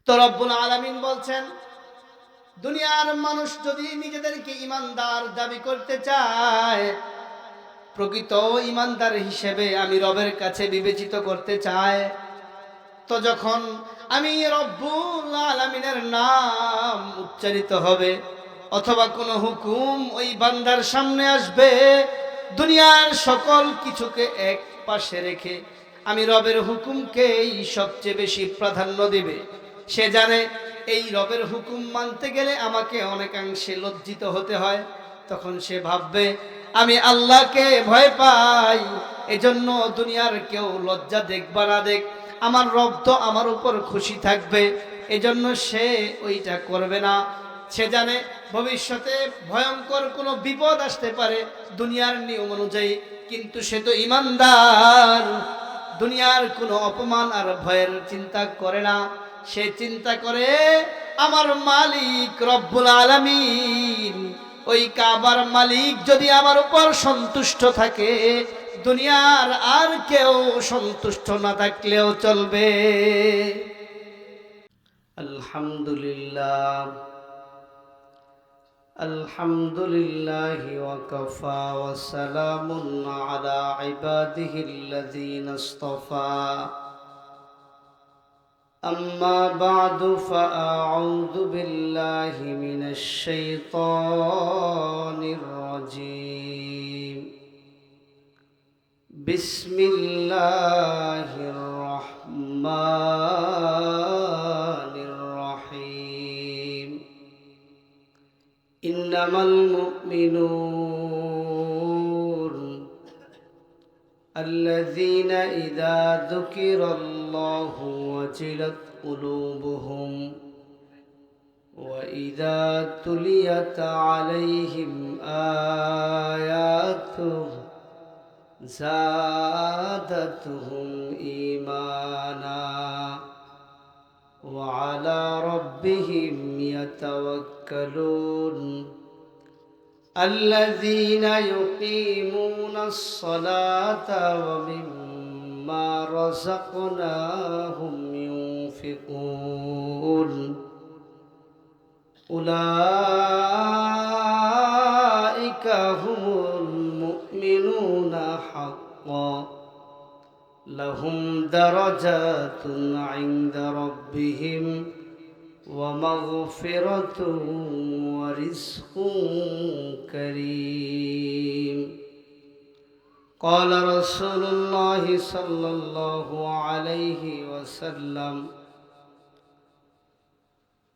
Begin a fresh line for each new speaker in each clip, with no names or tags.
তো রব্বুল আলামিন বলছেন, দুনিয়ার মানুষ যদি নিজেদেরকে ঈমানদার দাবি করতে চায়, প্রকৃত ঈমানদার হিসেবে আমি রবের কাছে বিবেচিত করতে চায়, তো যখন আমি রব্বুল আলামিনের নাম উচ্চারিত হবে অথবা কোনো হুকুম ওই বান্দার সামনে আসবে, দুনিয়ার সকল কিছুকে এক পাশে রেখে আমি রবের হুকুমকেই সবচেয়ে বেশি প্রাধান্য দিবে। সে জানে এই রবের হুকুম মানতে গেলে আমাকে অনেকাংশে লজ্জিত হতে হয়। তখন সে ভাববে আমি আল্লাহকে ভয় পাই, এজন্য দুনিয়ার কেউ লজ্জা দেখ বা না দেখ, আমার রব তো আমার উপর খুশি থাকবে, এজন্য সে ওইটা করবে না। সে জানে ভবিষ্যতে ভয়ঙ্কর কোনো বিপদ আসতে পারে দুনিয়ার নিয়ম অনুযায়ী, কিন্তু সে তো ঈমানদার, দুনিয়ার কোনো অপমান আর ভয়ের চিন্তা করে না। সে চিন্তা করে আমার মালিক রব্বুল আলামিন, ওই কাবার মালিক যদি আমার উপর সন্তুষ্ট থাকে, দুনিয়ার আর কেউ সন্তুষ্ট না থাকলেও চলবে। আলহামদুলিল্লাহ, আলহামদুলিল্লাহি ওয়া কাফা ওয়া সালামুন আলা ইবাদিহিল্লাযীনা ইসতাফা। أما بعد فأعوذ بالله من الشيطان الرجيم. بسم الله الرحمن الرحيم. إنما المؤمنون الذين إذا ذكر الله وجلت قلوبهم وإذا تليت عليهم آياته زادتهم إيمانا وعلى ربهم يتوكلون. الذين يقيمون الصلاة ومما رزقناهم ينفقون. أولئك هم المؤمنون حقا، لهم درجات عند ربهم ومغفرة ورزق كريم. قال رسول الله صلى الله عليه وسلم: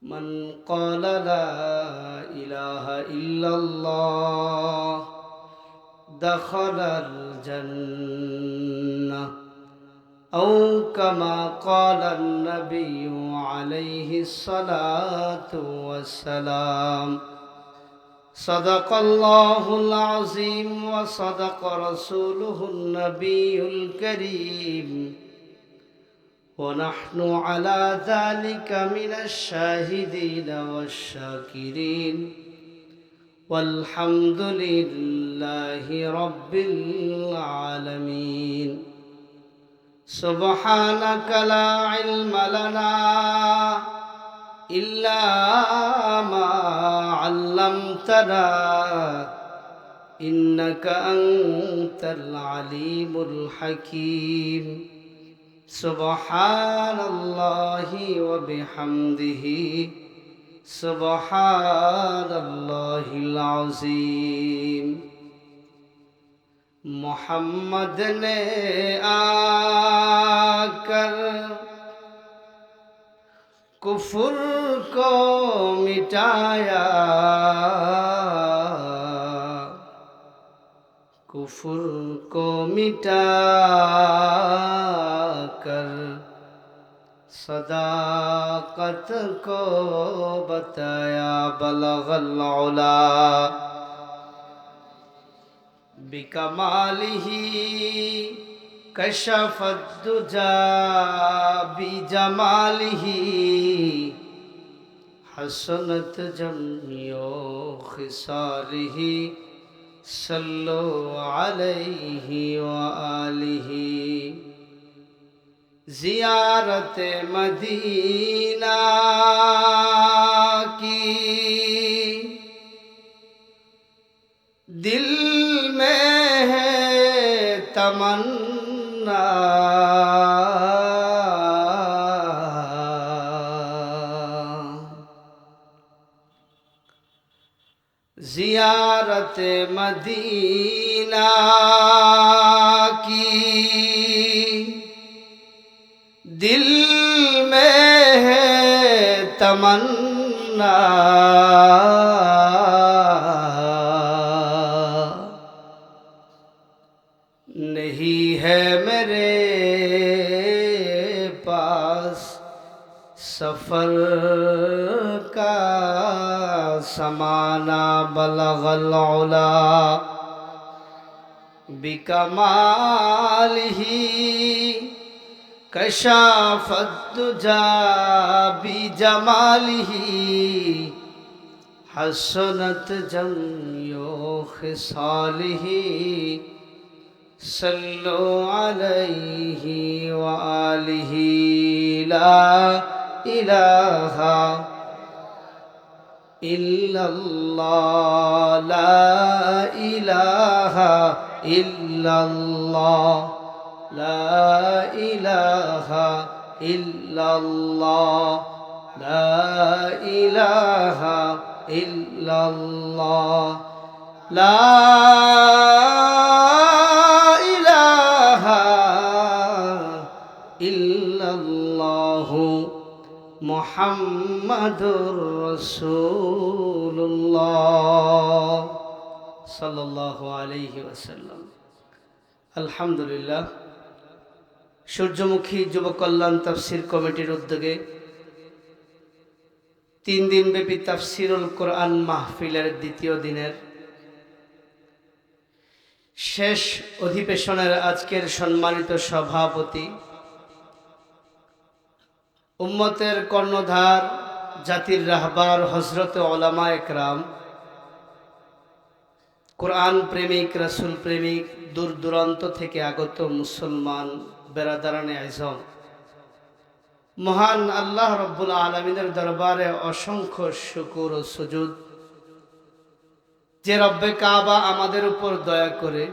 من قال لا إله إلا الله دخل الجنة، أو كما قال النبي عليه الصلاة والسلام. صدق الله العظيم وصدق رسوله النبي الكريم، ونحن على ذلك من الشاهدين والشاكرين، والحمد لله رب العالمين. سبحانك لا علم لنا إلا ما علمتنا إنك أنت العليم الحكيم. سبحان الله وبحمده سبحان الله العظيم. मोहम्मद ने आकर कुफ्र को मिटाया, कुफ्र को मिटाकर सदाकत को बताया। बलगल उला बिकमालिही कशफत दुजा बिजमालिही हसनत जमियो खिसालिही सल्लो अलैहि व आलिही। ज़ियारत मदीना जियारत मदीना की दिल में है तमन्ना, नहीं है मेरे पास सफर का समाना, बलगल उला बिकमालिही कशाफत दुजा बिजमालिही, हसनत जम्यो खिसालिही, सल्लु अलैहि व आलिहि। ला इलाहा इल्लल्लाह, ला इलाहा इल्लल्लाह, ला इलाहा इल्लल्लाह, ला इलाहा इल्लल्लाह, ला মুহাম্মাদুর রাসূলুল্লাহ সাল্লাল্লাহু আলাইহি ওয়াসাল্লাম। আলহামদুলিল্লাহ, সূর্যমুখী যুব কল্যাণ তাফসীর কমিটির উদ্যোগে 3 দিনব্যাপী তাফসীরুল কোরআন মাহফিলের দ্বিতীয় দিনের শেষ অধিবেশনের আজকের সম্মানিত সভাপতি, উম্মতের কর্ণধার, জাতির রাহবার হযরত উলামা একরাম, কোরআন প্রেমিক, রাসূল প্রেমিক, দূর দূরান্ত থেকে আগত মুসলমান বেরাদারানে আজম, মহান আল্লাহ রব্বুল আলামিনের দরবারে অসংখ্য শুকর ও সুজুদ যে রব্বে কাবা আমাদের উপর দয়া করে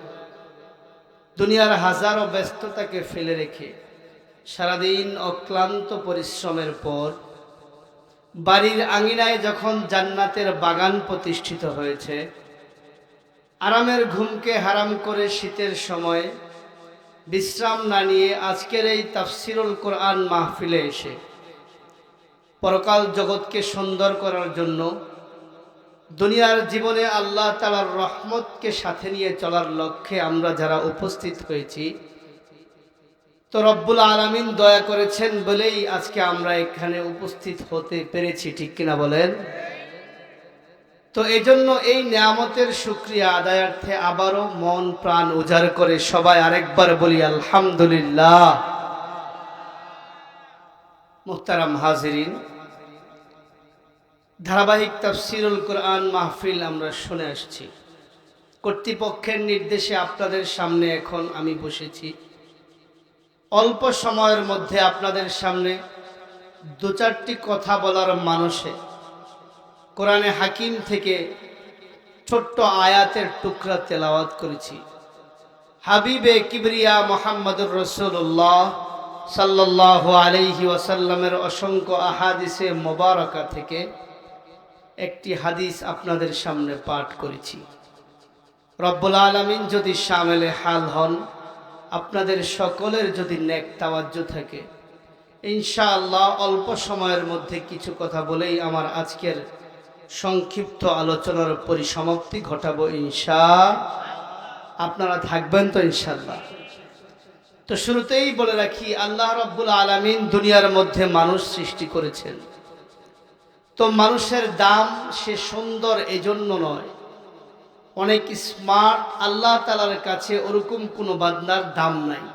দুনিয়ার হাজারো ব্যস্ততাকে ফেলে রেখে সারাদিন অক্লান্ত পরিশ্রমের পর বাড়ির আঙিনায় যখন জান্নাতের বাগান প্রতিষ্ঠিত হয়েছে, আরামের ঘুমকে হারাম করে শীতের সময় বিশ্রাম না নিয়ে আজকের এই তাফসীরুল কোরআন মাহফিলে এসে পরকাল জগৎকে সুন্দর করার জন্য দুনিয়ার জীবনে আল্লাহ তাআলার রহমতকে সাথে নিয়ে চলার লক্ষ্যে আমরা যারা উপস্থিত হয়েছি, তো রব্বুল আলামিন দয়া করেছেন বলেই আজকে আমরা এখানে উপস্থিত হতে পেরেছি, ঠিক কিনা বলেন? তো এজন্য এই নিয়ামতের শুকরিয়া আদায়ার্থে আবারও মন প্রাণ উজাড় করে সবাই আরেকবার বলি আলহামদুলিল্লাহ। মুহতারাম হাজিরিন, ধারাবাহিক তাফসীরুল কোরআন মাহফিল আমরা শুনে আসছি। কর্তৃপক্ষের নির্দেশে আপনাদের সামনে এখন আমি বসেছি। অল্প সময়ের মধ্যে আপনাদের সামনে 2-4টি কথা বলার মানসে কোরআনে হাকিম থেকে ছোট্ট আয়াতের টুকরা তেলাওয়াত করেছি। হাবিবে কিবরিয়া মুহাম্মদুর রাসূলুল্লাহ সাল্লাল্লাহু আলাইহি ওয়াসাল্লামের অসংখ্য আহাদিসে মোবারকা থেকে একটি হাদিস আপনাদের সামনে পাঠ করেছি। রব্বুল আলামিন যদি শামিলে হাল হন, আপনাদের সকলের যদি নেক তাওয়াজ্জু থাকে, ইনশাআল্লাহ অল্প সময়ের মধ্যে কিছু কথা বলেই আমার আজকের সংক্ষিপ্ত আলোচনার পরিসমাপ্তি ঘটাবো আপনারা থাকবেন তো ইনশাআল্লাহ? তো শুরুতেই বলে রাখি, আল্লাহ রাব্বুল আলামিন দুনিয়ার মধ্যে মানুষ সৃষ্টি করেছেন। তো মানুষের দাম সে সুন্দর এজন্য নয়, অনেক স্মার্ট। আল্লাহ তাআলার কাছে ওরকম কোনো বান্দার দাম নাই।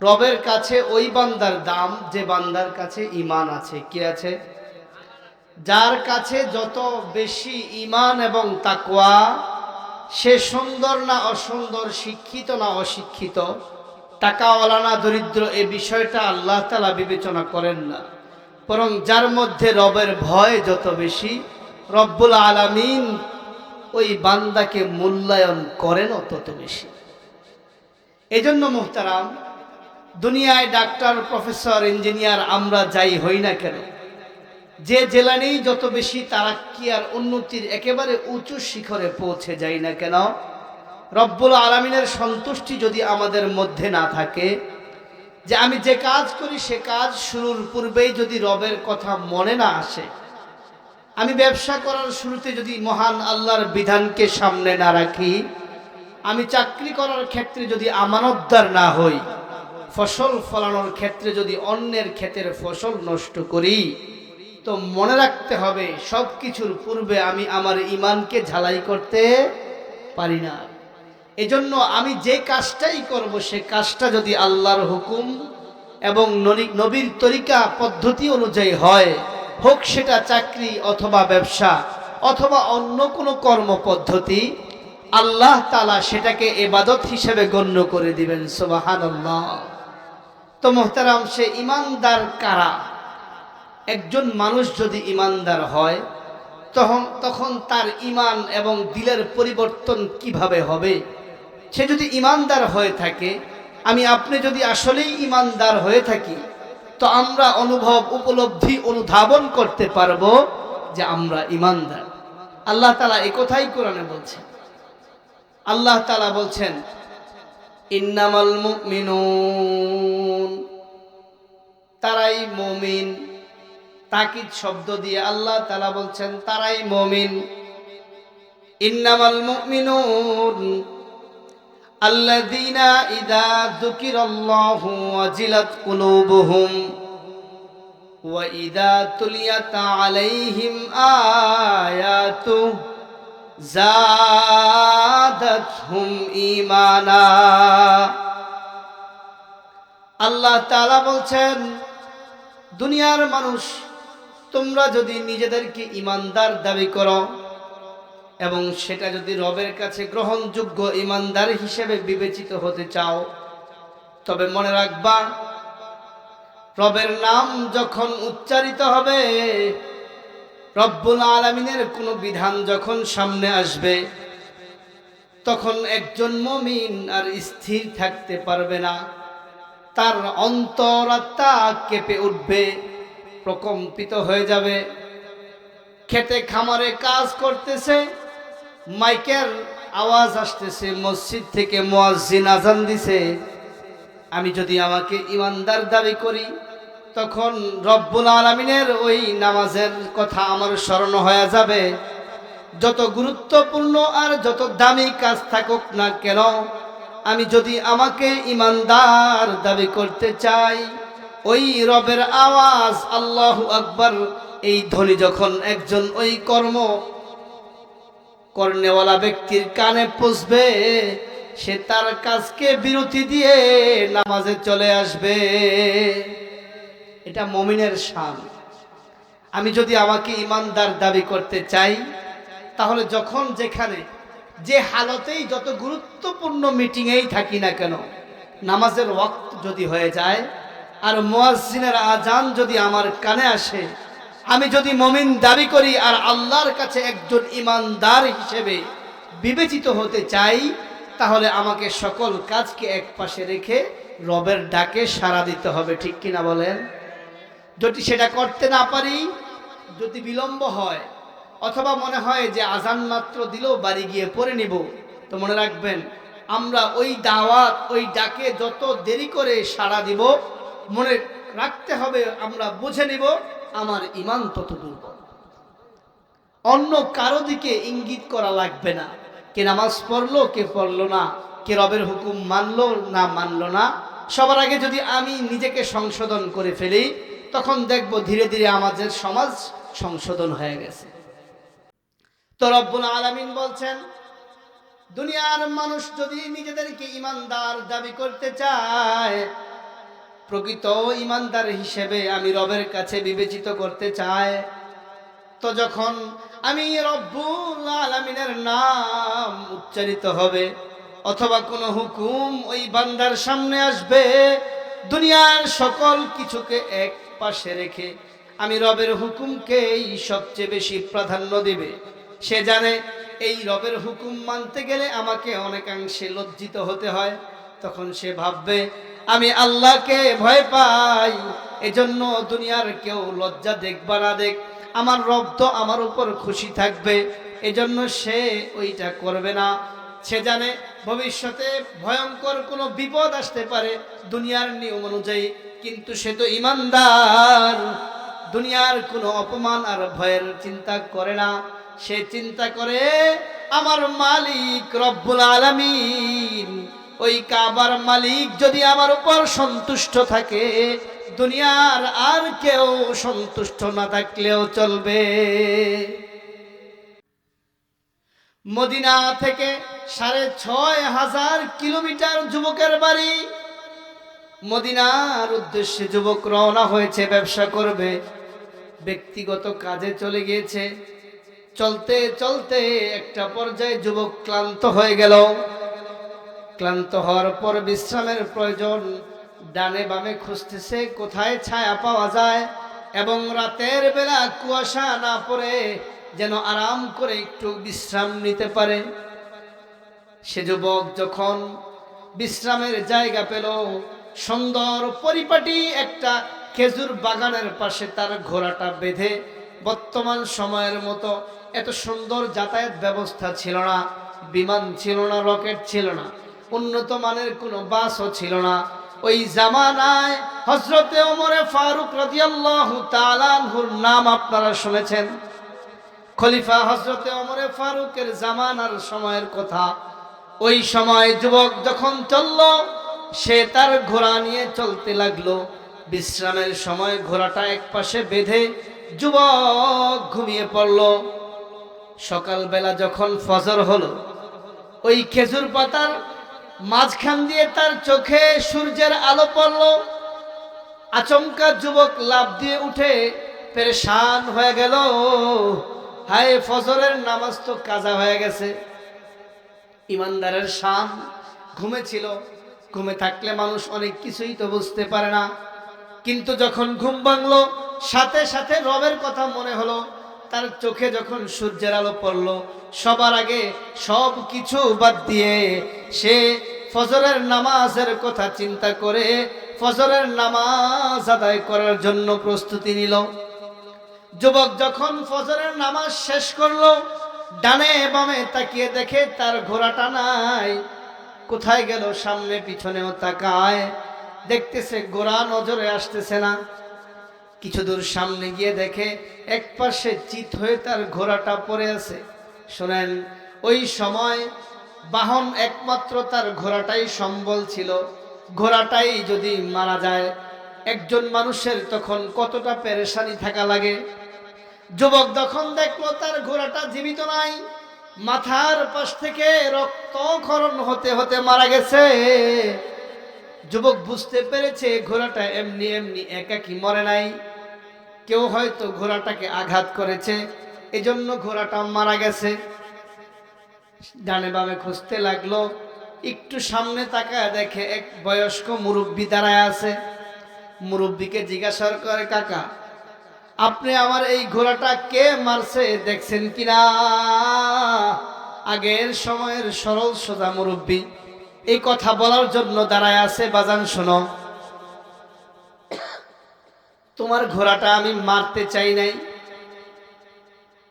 রবের কাছে ওই বান্দার দাম যে বান্দার কাছে ঈমান আছে। কি আছে? যার কাছে যত বেশি ঈমান এবং তাকওয়া, সে সুন্দর না অসুন্দর, শিক্ষিত না অশিক্ষিত, টাকাওয়ালা না দরিদ্র, এ বিষয়টা আল্লাহ তাআলা বিবেচনা করেন না। বরং যার মধ্যে রবের ভয় যত বেশি, রব্বুল আলামিন ওই বান্দাকে মূল্যায়ন করেন তত বেশি। এজন্য মুহতারাম, দুনিয়ায় ডাক্তার, প্রফেসর, ইঞ্জিনিয়ার আমরা যাই হই না কেন, যে জেলানেই যত বেশি তারাক্কি আর উন্নতির একেবারে উঁচু শিখরে পৌঁছে যায় না কেন, রব্বুল আলামিনের সন্তুষ্টি যদি আমাদের মধ্যে না থাকে, যে আমি যে কাজ করি সে কাজ শুরুর পূর্বেই যদি রবের কথা মনে না আসে, আমি ব্যবসা করার শুরুতে যদি মহান আল্লাহর বিধানকে সামনে না রাখি, আমি চাকরি করার ক্ষেত্রে যদি আমানতদার না হই, ফসল ফলানোর ক্ষেত্রে যদি অন্যের ক্ষেতের ফসল নষ্ট করি, তো মনে রাখতে হবে সব কিছুর পূর্বে আমি আমার ঈমানকে ঝালাই করতে পারি না। এজন্য আমি যে কাজটাই করব সে কাজটা যদি আল্লাহর হুকুম এবং নবীর তরিকা পদ্ধতি অনুযায়ী হয়, হোক সেটা চাকরি অথবা ব্যবসা অথবা অন্য কোনো কর্ম পদ্ধতি, আল্লাহ তাআলা সেটাকে ইবাদত হিসেবে গণ্য করে দিবেন। সুবহানাল্লাহ। তো মোহতারাম, সে ঈমানদার কারা? একজন মানুষ যদি ঈমানদার হয় তখন তার ঈমান এবং দিলের পরিবর্তন কিভাবে হবে? সে যদি ঈমানদার হয়ে থাকে, আমি আপনি যদি আসলেই ঈমানদার হয়ে থাকি, তো আমরা অনুভব উপলব্ধি অনুধাবন করতে পারবো যে আমরা ঈমানদার। আল্লাহ তাআলা এই কথাই কোরআনে বলছেন। আল্লাহ তাআলা বলছেন, ইন্নামাল মুমিনুন, তারাই মুমিন। তাকিদ শব্দ দিয়ে আল্লাহ তাআলা বলছেন তারাই মুমিন। ইন্নামাল মুমিনুন আল্লাযীনা ইযা যুকিরাল্লাহু ওয়াজিলাত কুলুবুহুম ওয়া ইযা তুলিয়াত আলাইহিম আয়াতুহু যাদাতহুম ঈমানা। আল্লাহ তাআলা বলছেন, দুনিয়ার মানুষ, তোমরা যদি নিজেদেরকে ঈমানদার দাবি করো এবং সেটা যদি রবের কাছে গ্রহণযোগ্য ঈমানদার হিসেবে বিবেচিত হতে চাও, তবে মনে রাখবা, রবের নাম যখন উচ্চারিত হবে, রব্বুল আলামিনের কোনো বিধান যখন সামনে আসবে, তখন একজন মুমিন আর স্থির থাকতে পারবে না। তার অন্তরাত্মা কেঁপে উঠবে, প্রকম্পিত হয়ে যাবে। খেতে খামারে কাজ করতেছে, মাইকের আওয়াজ আসতেছে, মসজিদ থেকে মুয়াজ্জিন আজান দিছে, আমি যদি আমাকে ঈমানদার দাবি করি, তখন রব্বুল আলামিনের ওই নামাজের কথা আমার স্মরণ হয়ে যাবে। যত গুরুত্বপূর্ণ আর যত দামি কাজ থাকুক না কেন, আমি যদি আমাকে ঈমানদার দাবি করতে চাই, ওই রবের আওয়াজ আল্লাহু আকবার এই ধ্বনি যখন একজন ওই কর্নেওয়ালা ব্যক্তির কানে পৌঁছবে, সে তার কাজকে বিরতি দিয়ে নামাজে চলে আসবে। এটা মুমিনের শান। আমি যদি আমাকে ঈমানদার দাবি করতে চাই, তাহলে যখন যেখানে যে হালতেই যত গুরুত্বপূর্ণ মিটিংয়েই থাকি না কেন, নামাজের ওয়াক্ত যদি হয়ে যায় আর মুয়াজ্জিনের আজান যদি আমার কানে আসে, আমি যদি মুমিন দাবি করি আর আল্লাহর কাছে একজন ঈমানদার হিসেবে বিবেচিত হতে চাই, তাহলে আমাকে সকল কাজকে এক পাশে রেখে রবের ডাকে সাড়া দিতে হবে। ঠিক কিনা বলেন? যদি সেটা করতে না পারি, যদি বিলম্ব হয় অথবা মনে হয় যে আজান মাত্র দিলেও বাড়ি গিয়ে পড়ে নিব, তো মনে রাখবেন, আমরা ওই দাওয়াত, ওই ডাকে যত দেরি করে সাড়া দিব, মনে রাখতে হবে, আমরা বুঝে নিব আমার ঈমান তত দুর্বল। অন্য কারো দিকে ইঙ্গিত করা লাগবে না, কে নামাজ পড়লো কে পড়লো না, কে রবের হুকুম মানলো না মানলো না। সবার আগে যদি আমি নিজেকে সংশোধন করে ফেলি, তখন দেখব ধীরে ধীরে আমাদের সমাজ সংশোধন হয়ে গেছে। তো রব্বুল আলামিন বলছেন, দুনিয়ার মানুষ যদি নিজেদেরকে ঈমানদার দাবি করতে চায়, প্রকৃত ঈমানদার হিসেবে আমি রবের কাছে বিবেচিত করতে চায়, তো যখন আমি রব্বুল আলামিনের নাম উচ্চারিত হবে অথবা কোনো হুকুম ওই বান্দার সামনে আসবে, দুনিয়ার সকল কিছুকে এক পাশে রেখে আমি রবের হুকুমকেই সবচেয়ে বেশি প্রাধান্য দিবে। সে জানে এই রবের হুকুম মানতে গেলে আমাকে অনেকাংশে লজ্জিত হতে হয়। তখন সে ভাববে, আমি আল্লাহকে ভয় পাই, এজন্য দুনিয়ার কেউ লজ্জা দেখবা না দেখ, আমার রব তো আমার উপর খুশি থাকবে, এজন্য সে ওইটা করবে না। সে জানে ভবিষ্যতে ভয়ঙ্কর কোনো বিপদ আসতে পারে দুনিয়ার নিয়ম অনুযায়ী, কিন্তু সে তো ইমানদার, দুনিয়ার কোনো অপমান আর ভয়ের চিন্তা করে না। সে চিন্তা করে আমার মালিক রব্বুল আলামিন, ওই কাবার মালিক যদি আমার উপর সন্তুষ্ট থাকে, দুনিয়ার আর কেউ সন্তুষ্ট না থাকলেও চলবে। মদিনা থেকে ৬,৫০০ কিলোমিটার যুবকের বাড়ি। মদিনার উদ্দেশ্যে যুবক রওনা হয়েছে, ব্যবসা করবে, ব্যক্তিগত কাজে চলে গিয়েছে। চলতে চলতে একটা পর্যায়ে যুবক ক্লান্ত হয়ে গেল। ক্লান্ত হওয়ার পর বিশ্রামের প্রয়োজন, ডানে বামে খুঁজতেছে কোথায় ছায়া পাওয়া যায় এবং রাতের বেলা কুয়াশা না পড়ে যেন আরাম করে একটু বিশ্রাম নিতে পারে। সে যুবক যখন বিশ্রামের জায়গা পেল, সুন্দর পরিপাটি একটা খেজুর বাগানের পাশে তার ঘোড়াটা বেঁধে, বর্তমান সময়ের মতো এত সুন্দর যাতায়াত ব্যবস্থা ছিল না, বিমান ছিল না, রকেট ছিল না, উন্নত মানের কোনো বাসও ছিল না। ওই জামানায় হযরতে ওমরে ফারুক রাদিয়াল্লাহু তাআলা আনহুর নাম আপনারা শুনেছেন। খলিফা হযরতে ওমরে ফারুকের জামানার সময়ের কথা। ওই সময় যুবক যখন চলল, সে তার ঘোড়া নিয়ে চলতে লাগলো। বিশ্রামের সময় ঘোড়াটা একপাশে বেঁধে যুবক ঘুমিয়ে পড়ল। সকালবেলা যখন ফজর হলো, ওই খেজুর পাতার মাঝখান দিয়ে তার চোখে সূর্যের আলো পড়ল। আচমকা যুবক লাফ দিয়ে উঠে পেরেশান হয়ে গেল, হায় ফজরের নামাজ তো কাজা হয়ে গেছে। ইমানদারের শান ঘুমেছিল, ঘুমে থাকলে মানুষ অনেক কিছুই তো বুঝতে পারে না, কিন্তু যখন ঘুম ভাঙলো সাথে সাথে রবের কথা মনে হলো। তার চোখে যখন সূর্যের আলো পড়লো, সবার আগে সব কিছু বাদ দিয়ে সে ফজরের নামাজের কথা চিন্তা করে ফজরের নামাজ আদায় করার জন্য প্রস্তুতি নিল। যুবক যখন ফজরের নামাজ শেষ করলো, ডানে বামে তাকিয়ে দেখে তার ঘোড়াটা নাই। কোথায় গেল? সামনে পিছনেও তাকায়, দেখতেছে ঘোড়া নজরে আসতেছে না। কিছু দূর সামনে গিয়ে দেখে একপাশে চিত হয়ে তার ঘোড়াটা পড়ে আছে। শোনেন, ওই সময় বাহন একমাত্র তার ঘোড়াটাই সম্বল ছিল। ঘোড়াটাই যদি মারা যায়, একজন মানুষের তখন কতটা পেরেশানি থাকা লাগে। যুবক যখন দেখলো তার ঘোড়াটা জীবিত নাই, মাথার পাশ থেকে রক্তক্ষরণ হতে হতে মারা গেছে, যুবক বুঝতে পেরেছে ঘোড়াটা এমনি এমনি একাকি মরে নাই, কেউ হয়তো ঘোড়াটাকে আঘাত করেছে, এজন্য ঘোড়াটা মারা গেছে। ডানে বামে খুঁজতে লাগলো, একটু সামনে তাকায় দেখে এক বয়স্ক মুরব্বী দাঁড়ায় আছে। মুরব্বীকে জিজ্ঞাসা করে, কাকা আপনি আমার এই ঘোড়াটা কে মারছে দেখছেন কিনা? আগের সময়ের সরল সোজা মুরব্বী এই কথা বলার জন্য দাঁড়ায় আছে। বাজান শোনো, তোমার ঘোড়াটা আমি মারতে চাই নাই।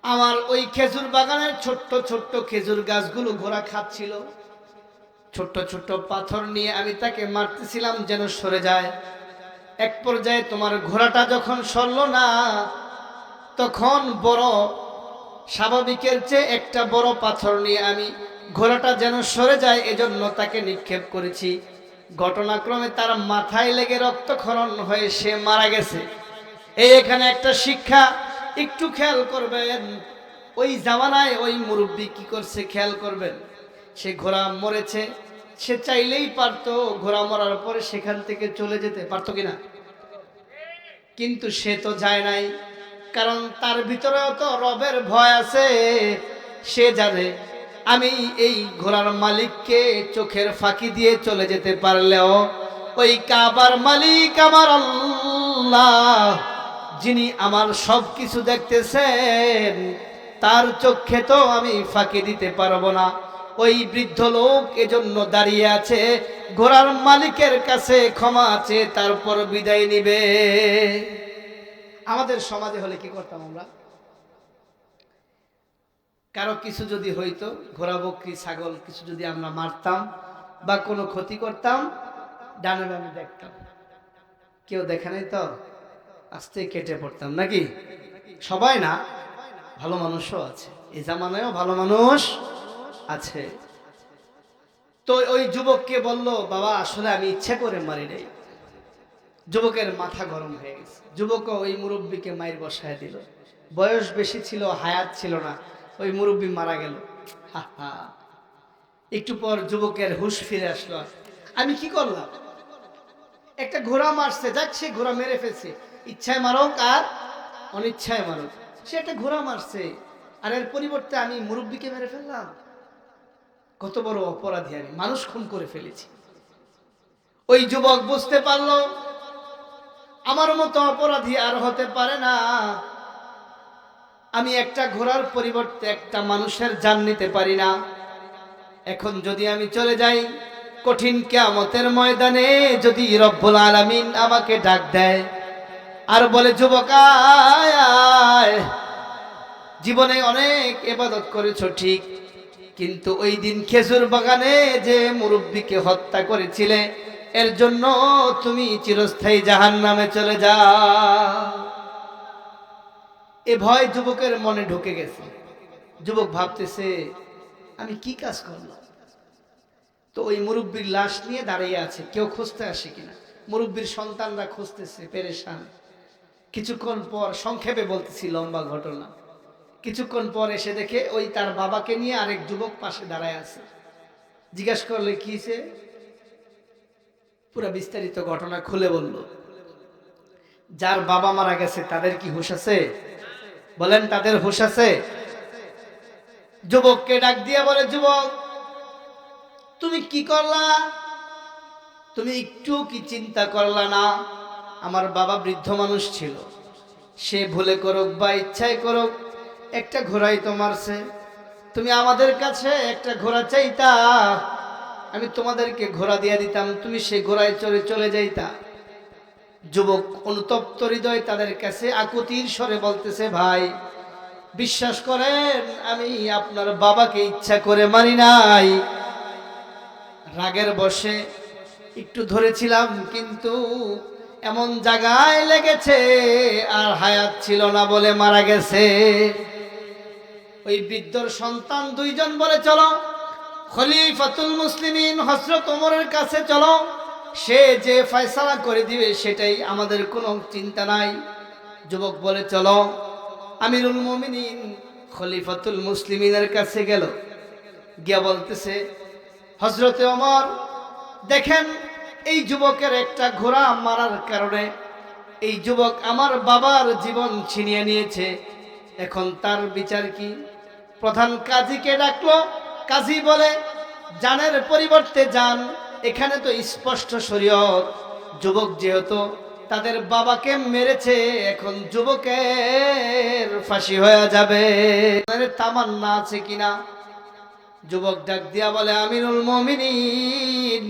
আমার ওই খেজুর বাগানের ছোট্ট ছোট্ট খেজুর গাছগুলো ঘোড়া খাচ্ছিল, ছোট্ট ছোট্ট পাথর নিয়ে আমি তাকে মারতেছিলাম যেন সরে যায়। এক পর্যায়ে তোমার ঘোড়াটা যখন সরল না, তখন বড় স্বাভাবিকের চেয়ে একটা বড় পাথর নিয়ে আমি ঘোড়াটা যেন সরে যায় এজন্য তাকে নিক্ষেপ করেছি। ঘটনাক্রমে তার মাথায় লেগে রক্তক্ষরণ হয়ে সে মারা গেছে। এই এখানে একটা শিক্ষা, একটু খেয়াল করবেন। ওই জামানায় ওই মুরব্বী কি করছে খেয়াল করবেন। সে ঘোড়া মরেছে, সে চাইলেই পারতো ঘোড়া মরার পরে সেখান থেকে চলে যেতে পারতো কিনা, কিন্তু সে তো যায় নাই, কারণ তার ভিতরেও তো রবের ভয় আছে। সে জানে আমি এই ঘোড়ার মালিককে চোখের ফাঁকি দিয়ে চলে যেতে পারলেও ওই কাবার মালিক আমার আল্লাহ, যিনি আমার সব কিছু দেখতেছেন, তার চোখে তো আমি ফাঁকি দিতে পারবো না। ওই বৃদ্ধ লোক এজন্য দাঁড়িয়ে আছে, ঘোড়ার মালিকের কাছে ক্ষমা আছে, তারপর বিদায় নিবে। আমাদের সমাজে হলে কি করতাম আমরা? কারো কিছু যদি হইতো, ঘোড়া বকরি ছাগল কিছু যদি আমরা মারতাম বা কোনো ক্ষতি করতাম, ডানে বামে দেখতাম, কেউ দেখে নাই তো আস্তে কেটে পড়তাম, নাকি? সবাই না, ভালো মানুষও আছে, এই জামানায়ও ভালো মানুষ আছে। তো ওই যুবককে বলল, বাবা আসলে আমি ইচ্ছা করে মারি নাই। যুবকের মাথা গরম হয়ে গেছে, যুবকও ওই মুরব্বীকে মায়ের বসায় দিল। বয়স বেশি ছিল, হায়াত ছিল না, ওই মুরব্বী মারা গেল। হা হা। একটু পর যুবকের হুঁশ ফিরে আসলো, আমি কি করলাম? একটা ঘোড়া মারছে, যাক সে ঘোড়া মেরে ফেলছে, ইচ্ছায় মারুক আর অনিচ্ছায় মারুক, সে একটা ঘোড়া মারছে, আর এর পরিবর্তে আমি মুরব্বীকে মেরে ফেললাম। কত বড় অপরাধী, আমি মানুষ খুন করে ফেলেছি। ওই যুবক বুঝতে পারলো আমার মতো অপরাধী আর হতে পারে না। আমি একটা ঘোড়ার পরিবর্তে একটা মানুষের জান নিতে পারি না। এখন যদি আমি চলে যাই, কঠিন কিয়ামতের ময়দানে যদি রব্বুল আলামিন আমাকে ডাক দেয় আর বলে, যুবক আয় আয়, জীবনে অনেক ইবাদত করেছো ঠিক, কিন্তু ওই দিন খেজুর বাগানে যে মুরব্বীকে হত্যা করেছিলে, এর জন্য তুমি চিরস্থায়ী জাহান্নামে চলে যাও। এ ভয় যুবকের মনে ঢুকে গেছে। যুবক ভাবতেছে, আমি কি কাজ করলাম? তো ওই মুরব্বীর লাশ নিয়ে দাঁড়িয়ে আছে, কেউ খুঁজতে আসে কিনা। মুরব্বীর সন্তানরা খুঁজতেছে, পেরেশান। কিছুক্ষণ পর, সংক্ষেপে বলতেছি, লম্বা ঘটনা, কিছুক্ষণ পর এসে দেখে ওই তার বাবাকে নিয়ে আরেক যুবক পাশে দাঁড়ায় আছে। জিজ্ঞাসা করলে কি হয়েছে, পুরো বিস্তারিত ঘটনা খুলে বলল। যার বাবা মারা গেছে তাদের কি হুঁশ আছে? বলেন, তাদের হুঁশ আছে? যুবককে ডাক দিয়ে বলে, যুবক তুমি কি করলা? তুমি একটু কি চিন্তা করলা না? আমার বাবা বৃদ্ধ মানুষ ছিল, সে ভুলে করুক বা ইচ্ছায় করুক, একটা ঘোড়াই তো মারছে। তুমি আমাদের কাছে একটা ঘোড়া চাইতা, আমি তোমাদেরকে ঘোড়া দিয়ে দিতাম, তুমি সেই ঘোড়ায় চড়ে চলে যাইতা। যুবক অনুতপ্ত হৃদয় তাদের কাছে আকুতির স্বরে বলতেছে, ভাই বিশ্বাস করেন, আমি আপনার বাবাকে ইচ্ছা করে মারি নাই, রাগের বশে একটু ধরেছিলাম, কিন্তু এমন জায়গায় লেগেছে আর হায়াত ছিল না বলে মারা গেছে। ওই বৃদ্ধর সন্তান দুইজন বলে, চলো খলিফাতুল মুসলিমিন হযরত ওমরের কাছে চলো, সে যে ফয়সালা করে দিবে সেটাই আমাদের কোনো চিন্তা নাই। যুবক বলে, চলো। আমিরুল মুমিনিন খলিফাতুল মুসলিমিনের কাছে গেল, গিয়া বলতেছে, হযরতে ওমর দেখেন, এই যুবকের একটা ঘোড়া মারার কারণে এই যুবক আমার বাবার জীবন ছিনিয়ে নিয়েছে, এখন তার বিচার কি? প্রধান কাজীকে ডাকলো। কাজী বলে, জানের পরিবর্তে জান, এখানে তো স্পষ্ট শরীয়ত, যুবক যেহেতু তাদের বাবাকে মেরেছে, এখন যুবকের ফাঁসি হয়ে যাবে। তামান্না আছে কিনা? যুবক ডাক দিয়া বলে, আমিরুল মুমিনিন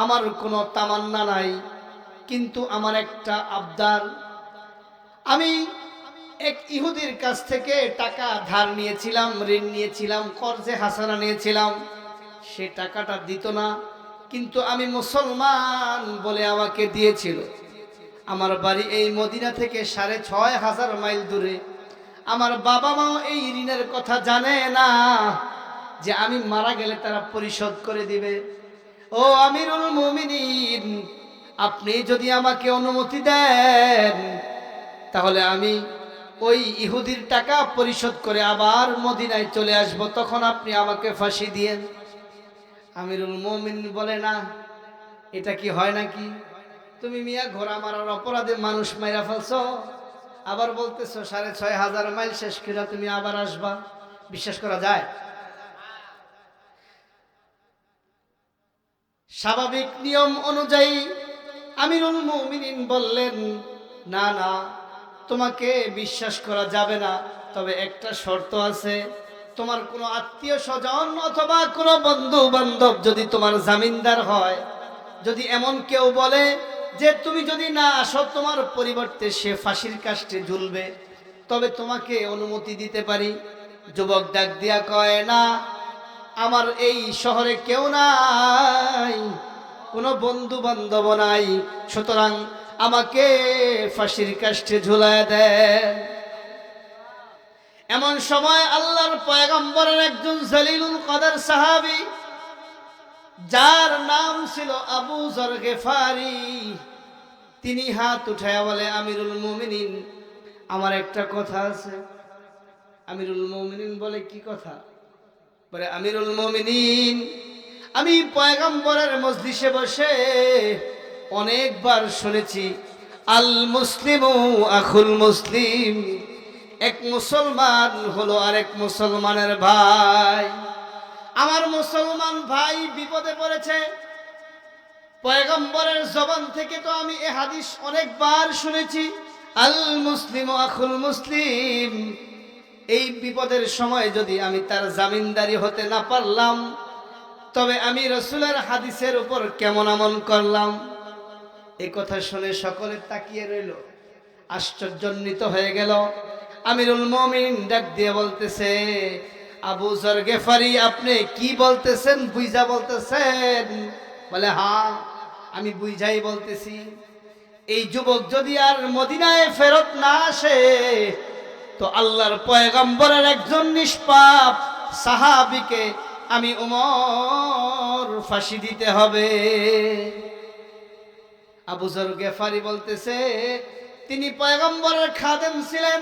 আমার কোনো তামান্না নাই, কিন্তু আমার একটা আবদার। আমি এক ইহুদির কাছ থেকে টাকা ধার নিয়েছিলাম, ঋণ নিয়েছিলাম, কর্জে হাসানা নিয়েছিলাম, সে টাকাটা দিত না, কিন্তু আমি মুসলমান বলে আমাকে দিয়েছিল। আমার বাড়ি এই মদিনা থেকে 6500 মাইল দূরে। আমার বাবা মাও এই ঋণের কথা জানে না যে আমি মারা গেলে তারা পরিশোধ করে দিবে। ও আমিরুল মুমিনিন, আপনি যদি আমাকে অনুমতি দেন, তাহলে আমি ওই ইহুদির টাকা পরিশোধ করে আবার মদিনায় চলে আসব, তখন আপনি আমাকে ফাঁসি দিয়েন। আমিরুল মুমিন বলে, না, এটা কি হয় নাকি? তুমি মিয়া ঘোড়া মারার অপরাধে মানুষ মাইরা ফেলছো, আবার বলতেছো 6500 মাইল শেষ করে তুমি আবার আসবা, বিশ্বাস করা যায়? স্বাভাবিক নিয়ম অনুযায়ী আমিরুল মুমিনিন বললেন, না না, তোমাকে বিশ্বাস করা যাবে না, তবে একটা শর্ত আছে, তোমার কোনো আত্মীয় স্বজন অথবা কোনো বন্ধু বান্ধব যদি তোমার জামিনদার হয়, যদি এমন কেউ বলে যে তুমি যদি না আসো তোমার পরিবর্তে সে ফাঁসির কাস্টে ঝুলবে, তবে তোমাকে অনুমতি দিতে পারি। যুবক ডাক দিয়া কয়, না, আমার এই শহরে কেউ নাই, কোনো বন্ধু বান্ধব নাই, সুতরাং আমাকে ফাঁসির কাস্টে ঝুলায় দেন। এমন সময় আল্লাহর পয়গম্বরের একজন জলিলুল কদর সাহাবী, যার নাম ছিল আবু যর গিফারি, তিনি হাত উঠায়া বলে, আমিরুল মুমিনিন, আমার একটা কথা আছে। আমিরুল মুমিনিন বলে, কি কথা? বলে, আমিরুল মুমিনিন, আমি পয়গম্বরের মজলিসে বসে অনেকবার শুনেছি, আল মুসলিমু আখুল মুসলিম, এক মুসলমান হলো আরেক মুসলমানের ভাই। আমার মুসলমান ভাই বিপদে পড়েছে। পয়গম্বরের জবান থেকে তো আমি এ হাদিস অনেকবার শুনেছি, আল মুসলিমু আখুল মুসলিম। এই বিপদের সময় যদি আমি তার জামিনদারি হতে না পারলাম, তবে আমি রাসূলের হাদিসের উপর কেমন আমল করলাম? এই কথা শুনে সকলে তাকিয়ে রইল, আশ্চর্যান্বিত হয়ে গেল। আমিরুল মুমিনিন ডাক দিয়ে বলতেছে, আবু যর গিফারি, আপনি কি বলতেছেন? বুঝা বলতেছেন? বলে, হ্যাঁ, আমি বুঝাই বলতেছি। এই যুবক যদি আর মদিনায় ফেরত না আসে, তো আল্লাহর পয়গম্বরের একজন নিষ্পাপ সাহাবীকে আমি উমর ফাঁসি দিতে হবে। আবু যর গিফারি বলতেছে, তিনি পয়গম্বরের খাদেম ছিলেন।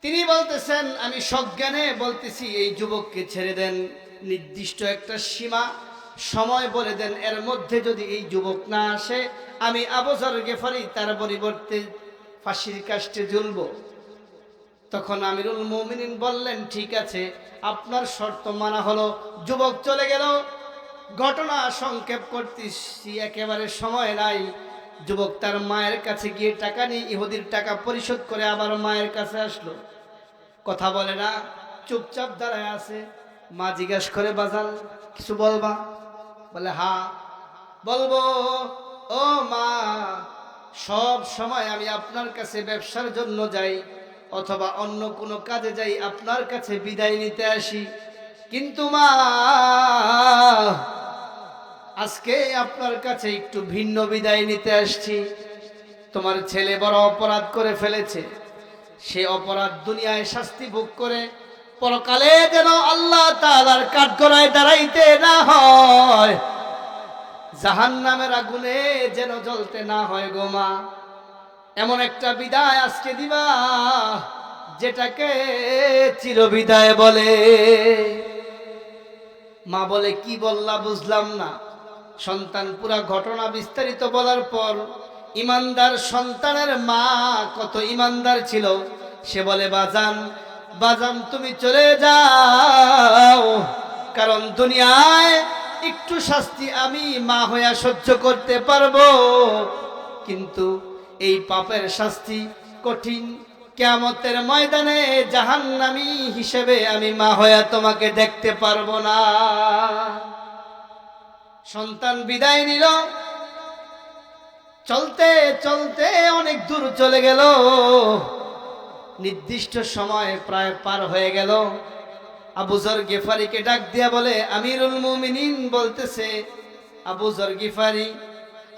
তিনি বলতেছেন, আমি সজ্ঞানে বলতেছি, এই যুবককে ছেড়ে দেন, নির্দিষ্ট একটা সীমা সময় বলে দেন, এর মধ্যে যদি এই যুবক না আসে, আমি আবু যর গিফারি তার পরিবর্তে ফাঁসির কাস্টে ঝুলব। তখন আমিরুল মুমিনিন বললেন, ঠিক আছে, আপনার শর্ত মানা হলো। যুবক চলে গেল। ঘটনা সংক্ষেপ করতেছি, একেবারে সময় নাই। যুবক তার মায়ের কাছে গিয়ে টাকা নিয়ে ইহুদির টাকা পরিশোধ করে আবার মায়ের কাছে আসলো। কথা বলে না, চুপচাপ দাঁড়ায় আছে। মা জিজ্ঞাসা করে, বাজান, কিছু বলবা? বলে, হ্যাঁ বলবো। ও মা, সব সময় আমি আপনার কাছে ব্যবসার জন্য যাই অথবা অন্য কোনো কাজে যাই, আপনার কাছে বিদায় নিতে আসি, কিন্তু মা, আজকে আপনার কাছে একটু ভিন্ন বিদায় নিতে আসছি। তোমার ছেলে বড় অপরাধ করে ফেলেছে। সে অপরাধ দুনিয়ায় শাস্তি ভোগ করে পরকালে যেন আল্লাহ তাআলার কাঠগড়ায় দাঁড়াইতে না হয়, জাহান্নামের আগুনে যেন জ্বলতে না হয় গো মা। এমন একটা বিদায় আজকে দিবা যেটাকে চিরবিদায় বলে। মা বলে, কি বললা বুঝলাম না। সন্তান পুরা ঘটনা বিস্তারিত বলার পর, ইমানদার সন্তানের মা কত ইমানদার ছিল, সে বলে, বাজান, বাজান, তুমি চলে যাও, কারণ দুনিয়ায় একটু শাস্তি আমি মা হইয়া সহ্য করতে পারবো, কিন্তু এই পাপের শাস্তি কঠিন। কিয়ামতের ময়দানে জাহান্নামী হিসেবে আমি মা হইয়া তোমাকে দেখতে পারবো না। সন্তান বিদায় নিল। চলতে চলতে অনেক দূর চলে গেল। নির্দিষ্ট সময় প্রায় পার হয়ে গেল। আবু যর গিফারিকে ডাক দিয়া বলে, আমিরুল মুমিনিন বলতেছে, আবু যর গিফারি,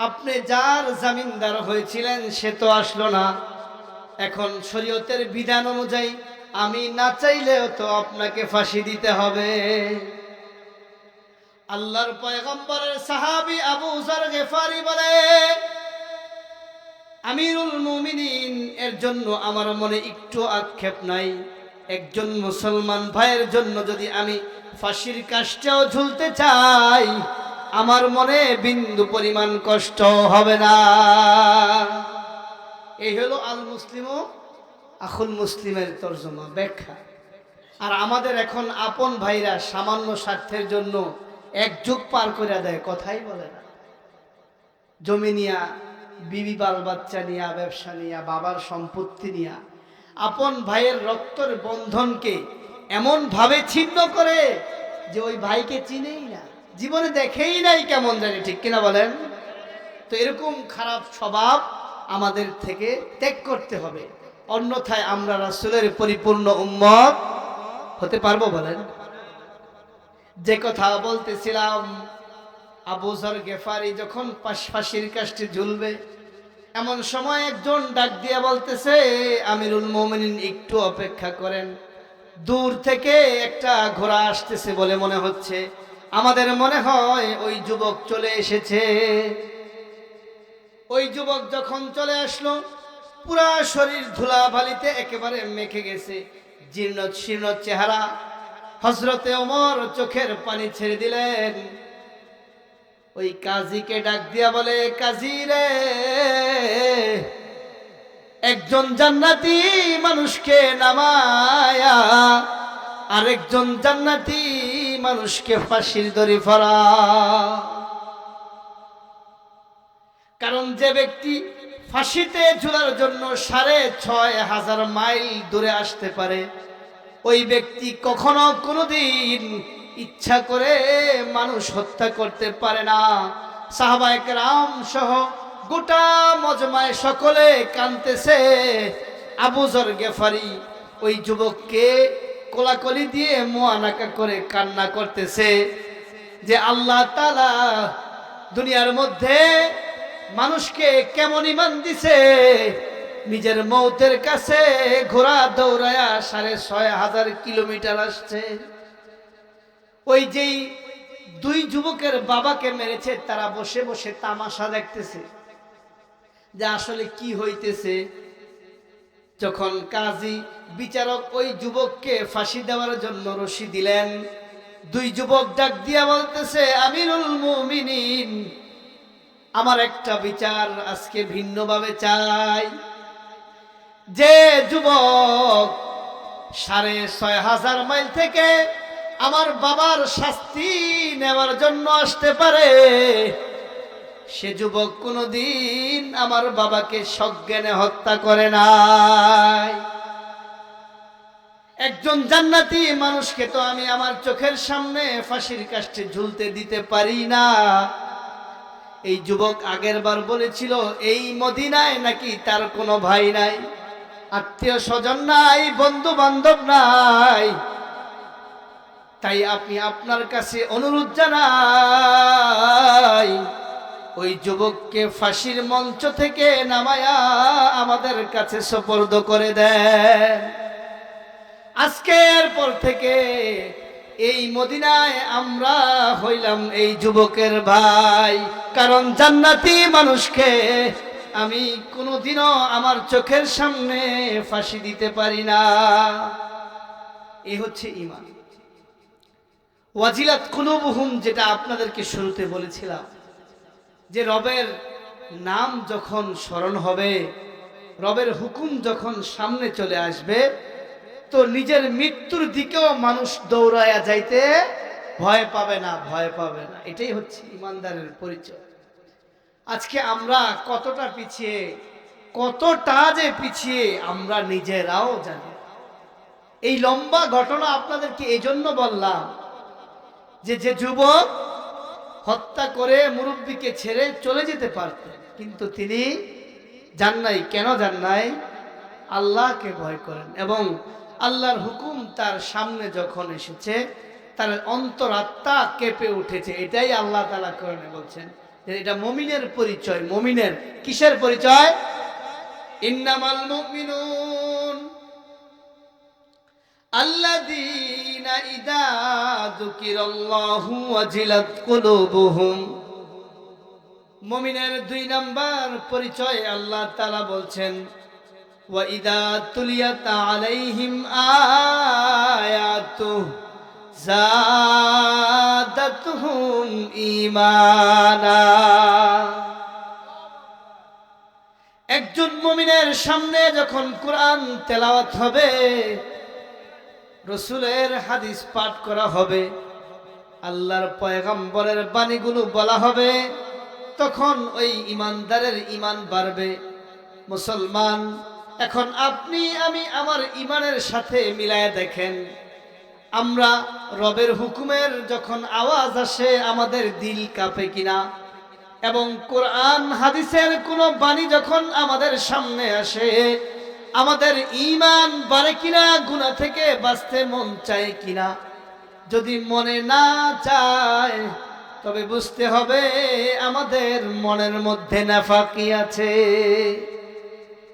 আপনি যার জামিনদার হয়েছিলেন সে তো আসলো না। এখন শরীয়তের বিধান অনুযায়ী আমি না চাইলেও তো আপনাকে ফাঁসি দিতে হবে। আল্লাহর পয়গম্বরের সাহাবী আবু যর গিফারি বলে, আমিরুল মুমিনিন, এর জন্য আমার মনে একটু আক্ষেপ নাই। একজন মুসলমান ভাইয়ের জন্য যদি আমি ফাঁসির কাষ্ঠেও ঝুলতে চাই, আমার মনে বিন্দু পরিমাণ কষ্ট হবে না। এই হলো আল মুসলিমু আখুল মুসলিমের তর্জমা, ব্যাখ্যা। আর আমাদের এখন আপন ভাইরা সামান্য স্বার্থের জন্য এক যুগ পার করে দেয়, কথাই বলে না। জমি নিয়া, বিবি বাল বাচ্চা নিয়া, ব্যবসা নিয়া, বাবার সম্পত্তি নিয়া আপন ভাইয়ের রক্তের বন্ধনকে এমন ভাবে ছিন্ন করে যে ওই ভাইকে চিনেই না, জীবনে দেখেই নাই, কেমন জানি, ঠিক কিনা বলেন? তো এরকম খারাপ স্বভাব আমাদের থেকে ত্যাগ করতে হবে, অন্যথায় আমরা রাসূলের পরিপূর্ণ উম্মত হতে পারবো? বলেন। যে কথা বলতেছিলাম, আবু যর গেফারি যখন ফাঁসির কাস্টে ঝুলবে, এমন সময় একজন ডাক দিয়ে বলতেছে, আমিরুল মুমিনিন একটু অপেক্ষা করেন, দূর থেকে একটা ঘোড়া আসতেছে বলে মনে হচ্ছে, আমাদের মনে হয় ওই যুবক চলে এসেছে। ওই যুবক যখন চলে আসলো, পুরা শরীর ধুলাবালিতে একেবারে মেখে গেছে, জীর্ণ শীর্ণ চেহারা। হযরতে ওমর চোখের পানি ছেড়ে দিলেন, ওই কাজীকে ডাক দিয়া বলে, কাজী রে, একজন জান্নাতি মানুষকে নামায়া আরেকজন জান্নাতি মানুষকে ফাঁসির দড়ি ফরা। কারণ যে ব্যক্তি ফাঁসিতে ঝুলার জন্য ৬,৫০০ মাইল দূরে আসতে পারে, ওই ব্যক্তি কখনো কোনোদিন ইচ্ছা করে মানুষ হত্যা করতে পারে না। সাহাবায়ে কেরাম সহ গোটা মজমায় সকলে কাঁদতেছে। আবু যর গেফারি ওই যুবককে কোলাকুলি দিয়ে মুআনাকা করে কান্না করতেছে যে আল্লাহ তাআলা দুনিয়ার মধ্যে মানুষকে কেমন ঈমান দিছে, নিজের মৌতের কাছে ঘোড়া দৌড়ায়া ৬,৫০০ কিলোমিটার আসছে। ওই যেই দুই যুবকের বাবাকে মেরেছে, তারা বসে বসে তামাশা দেখতেছে যে আসলে কি হইতেছে। যখন কাজী বিচারক ওই যুবককে ফাঁসি দেওয়ার জন্য রশি দিলেন, দুই যুবক ডাক দিয়া বলতেছে, আমিরুল মুমিনিন, আমার একটা বিচার আজকে ভিন্নভাবে চাই। যে যুবক ৬,৫০০ মাইল থেকে আমার বাবার শাস্তি নেওয়ার জন্য আসতে পারে, সে যুবক কোনোদিন আমার বাবাকে সজ্ঞানে হত্যা করে নাই। একজন জান্নাতি মানুষকে তো আমি আমার চোখের সামনে ফাঁসির কাস্টে ঝুলতে দিতে পারি না। এই যুবক আগের বার বলেছিল, এই মদিনায় নাকি তার কোনো ভাই নাই, আত্মীয় স্বজন নাই, বন্ধু বান্ধব নাই। তাই আপনি আপনার কাছে অনুরোধ জানাই, ওই যুবককে ফাঁসির মঞ্চ থেকে নামায়া আমাদের কাছে সুপর্দ করে দেন। আজকের পর থেকে এই মদিনায় আমরা হইলাম এই যুবকের ভাই, কারণ জান্নাতি মানুষকে আমি কোনোদিনও আমার চোখের সামনে ফাঁসি দিতে পারি না। এই হচ্ছে ঈমান। ওয়াজিলাত কুলুবুহুম, যেটা আপনাদেরকে শুরুতে বলেছিলাম, যে রবের নাম যখন স্মরণ হবে, রবের হুকুম যখন সামনে চলে আসবে, তো নিজের মৃত্যুর দিকেও মানুষ দৌড়ায়া যাইতে ভয় পাবে না, ভয় পাবে না। এটাই হচ্ছে ইমানদারের পরিচয়। আজকে আমরা কতটা পিছিয়ে, কতটা যে পিছিয়ে আমরা নিজেরাও জানি। এই লম্বা ঘটনা আপনাদেরকে এই জন্য বললাম যে যে যুবক হত্যা করে মুরব্বীকে ছেড়ে চলে যেতে পারতেন, কিন্তু তিনি যান নাই। কেন যান নাই? আল্লাহকে ভয় করেন, এবং আল্লাহর হুকুম তার সামনে যখন এসেছে তার অন্তরাত্মা কেঁপে উঠেছে। এটাই আল্লাহ তাআলা করেন বলছেন যে এটা মুমিনের পরিচয়। মুমিনের কিসের পরিচয়? ইন্নামাল মুমিনুন আল্লাযীনা ইযা যুকিরাল্লাহু ওয়াজিলাত কুলুবুহুম। মুমিনের ২ নাম্বার পরিচয় আল্লাহ তাআলা বলছেন, ওয়া ইযা তুলিয়াত আলাইহিম আয়াতুহু যাদাতুহুম ঈমানা। একজন মুমিনের সামনে যখন কোরআন তেলাওয়াত হবে, রাসূলের হাদিস পাঠ করা হবে, আল্লাহর পয়গম্বরের বাণীগুলো বলা হবে, তখন ওই ঈমানদারের ঈমান বাড়বে। মুসলমান এখন আপনি আমি আমার ইমানের সাথে মিলায় দেখেন, আমরা রবের হুকুমের যখন আওয়াজ আসে আমাদের দিল কাঁপে কিনা, এবং কোরআন হাদিসের কোনো বাণী যখন আমাদের সামনে আসে আমাদের ঈমান বাড়ে কিনা, গুনাহ থেকে বাঁচতে মন চায় কিনা। যদি মনে না চায় তবে বুঝতে হবে আমাদের মনের মধ্যে নাফাকি আছে,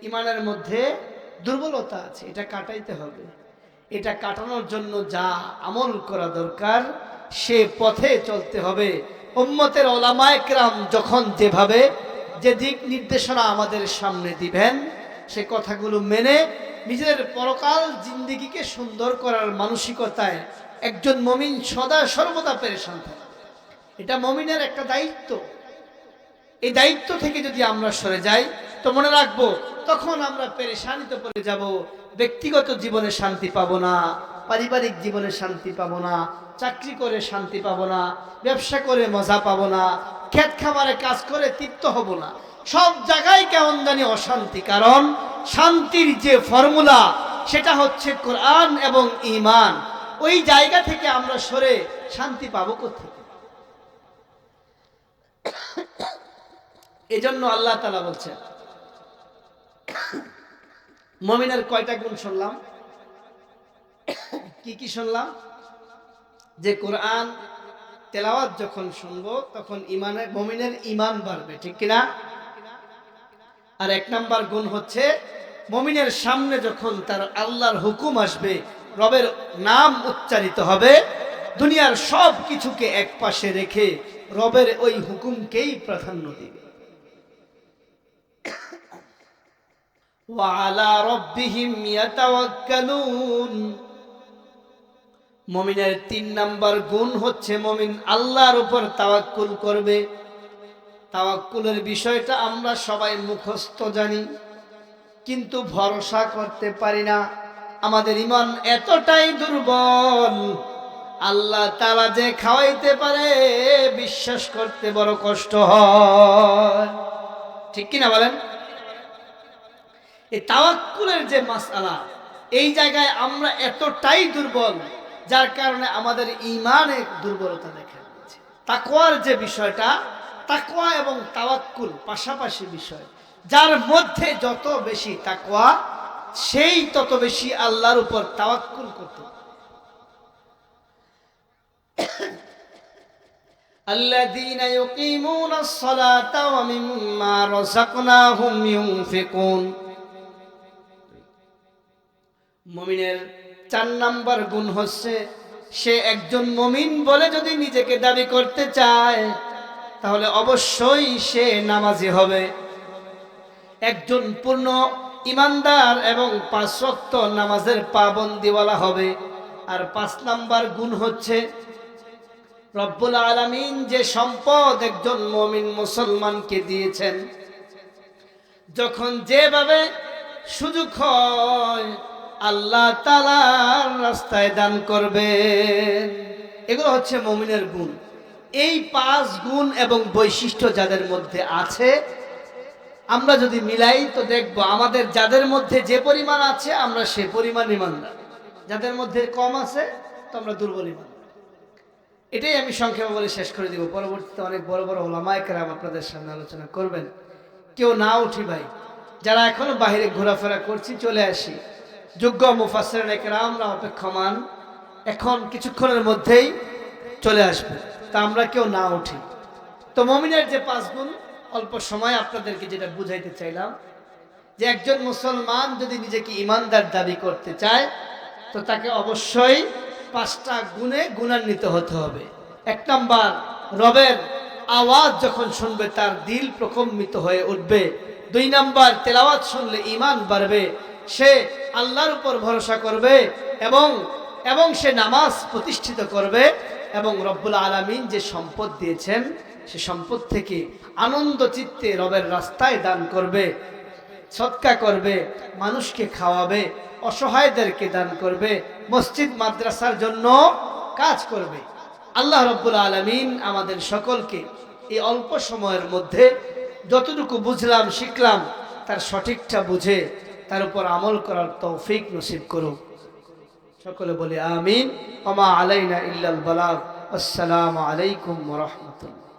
ঈমানের মধ্যে দুর্বলতা আছে, এটা কাটাইতে হবে। এটা কাটানোর জন্য যা আমল করা দরকার সে পথে চলতে হবে। উম্মতের ওলামায়ে কেরাম যখন যেভাবে যে দিক নির্দেশনা আমাদের সামনে দিবেন সে কথাগুলো মেনে নিজের পরকাল জিন্দেগিকে সুন্দর করার মানসিকতায় একজন মুমিন সদা সর্বদা পেরেশান থাকে। এটা মুমিনের একটা দায়িত্ব। এই দায়িত্ব থেকে যদি আমরা সরে যাই তো মনে রাখবো তখন আমরা পেরেশানিতে পড়ে যাব। ব্যক্তিগত জীবনে শান্তি পাবো না, পারিবারিক জীবনে শান্তি পাবো না, চাকরি করে শান্তি পাবো না, ব্যবসা করে মজা পাবো না, ক্ষেত খামারে কাজ করে তৃপ্ত হব না, সব জায়গায় কেমন জানি অশান্তি। কারণ শান্তির যে ফর্মুলা সেটা হচ্ছে কোরআন এবং ঈমান। ওই জায়গা থেকে আমরা সরে শান্তি পাবো কোথায়? এজন্য আল্লাহ তাআলা বলছেন, মুমিনের কয়টা গুণ শুনলাম? কি কি শুনলাম? যে কোরআন তেলাওয়াত যখন শুনবো তখন মুমিনের ঈমান বাড়বে, ঠিক কিনা? আর এক নাম্বার গুণ হচ্ছে মুমিনের সামনে যখন তার আল্লাহর হুকুম আসবে, রবের নাম উচ্চারিত হবে, দুনিয়ার সব কিছুকে এক পাশে রেখে রবের ওই হুকুমকেই প্রাধান্য দিবে। ওয়ালা রব্বিহিম ইয়াতাওয়াক্কালুন। মুমিনের ৩ নাম্বার গুণ হচ্ছে মুমিন আল্লাহর উপর তাওয়াক্কুল করবে। তাওয়াক্কুলের বিষয়টা আমরা সবাই মুখস্থ জানি, কিন্তু ভরসা করতে পারি না। আমাদের ঈমান এতটাই দুর্বল, আল্লাহ তাআলা যে খাওয়াইতে পারে বিশ্বাস করতে বড় কষ্ট হয়, ঠিক কিনা বলেন? এই তাওয়াক্কুলের যে মাসআলা, এই জায়গায় আমরা এতটাই দুর্বল যার কারণে আমাদের ঈমানে দুর্বলতা দেখা দিচ্ছে। তাকওয়ার যে বিষয়টা, তাকওয়া এবং তাওয়াক্কুল পাশাপাশি বিষয়। যার মধ্যে যত বেশি তাকওয়া সেই তত বেশি আল্লাহর উপর তাওয়াক্কুল করতে। আল্লাযীনা ইউকিমুনাস সালাতা ওয়া মিম্মা রাযাকনাহুম ইউনফিকুন। মুমিনের ৪ নাম্বার গুণ হচ্ছে সে একজন মুমিন বলে যদি নিজেকে দাবি করতে চায় তাহলে অবশ্যই সে নামাজি হবে, একজন পূর্ণ ঈমানদার এবং ৫ ওয়াক্ত নামাজের পাবন্দীওয়ালা হবে। আর ৫ নাম্বার গুণ হচ্ছে রব্বুল আলামিন যে সম্পদ একজন মুমিন মুসলমানকে দিয়েছেন, যখন যেভাবে সুযোগ হয় আল্লাহ তাআলার রাস্তায় দান করবেন। এগুলো হচ্ছে মুমিনের গুণ। এই ৫ গুণ এবং বৈশিষ্ট্য যাদের মধ্যে আছে আমরা যদি মিলাই তো দেখব আমাদের যাদের মধ্যে যে পরিমাণ আছে আমরা সে পরিমাণ ঈমানদার, যাদের মধ্যে কম আছে তো আমরা দুর্বল ঈমানদার। এটাই আমি সংক্ষেপে বলে শেষ করে দিব। পরবর্তীতে অনেক বড় বড় ওলামায়ে কেরাম আপনাদের সামনে আলোচনা করবেন। কেউ না উঠি ভাই, যারা এখনো বাইরে ঘোরাফেরা করছি চলে আসি। যোগ্য মুফাসসিরিনে কেরামরা অপেক্ষমান, এখন কিছুক্ষণের মধ্যেই চলে আসবে, তা আমরা কেউ না উঠি। তো মুমিনের যে ৫ গুণ অল্প সময় আপনাদেরকে যেটা বুঝাইতে চাইলাম, যে একজন মুসলমান যদি নিজেকে ঈমানদার দাবি করতে চায় তো তাকে অবশ্যই ৫টা গুণে গুণান্বিত হতে হবে। ১ নাম্বার, রবের আওয়াজ যখন শুনবে তার দিল প্রকম্পিত হয়ে উঠবে। ২ নাম্বার, তেলাওয়াত শুনলে ঈমান বাড়বে, সে আল্লাহর উপর ভরসা করবে এবং সে নামাজ প্রতিষ্ঠিত করবে এবং রব্বুল আলামিন যে সম্পদ দিয়েছেন সে সম্পদ থেকে আনন্দ চিত্তে রবের রাস্তায় দান করবে, সদকা করবে, মানুষকে খাওয়াবে, অসহায়দেরকে দান করবে, মসজিদ মাদ্রাসার জন্য কাজ করবে। আল্লাহ রব্বুল আলামিন আমাদের সকলকে এই অল্প সময়ের মধ্যে যতটুকু বুঝলাম শিখলাম তার সঠিকটা বুঝে তার উপর আমল করার তৌফিক নসিব করুক। সকলে বলি আমিন। ওয়া মা আলাইনা ইল্লাল বালাগ। আসসালামু আলাইকুম ওয়া রাহমাতুল্লাহ।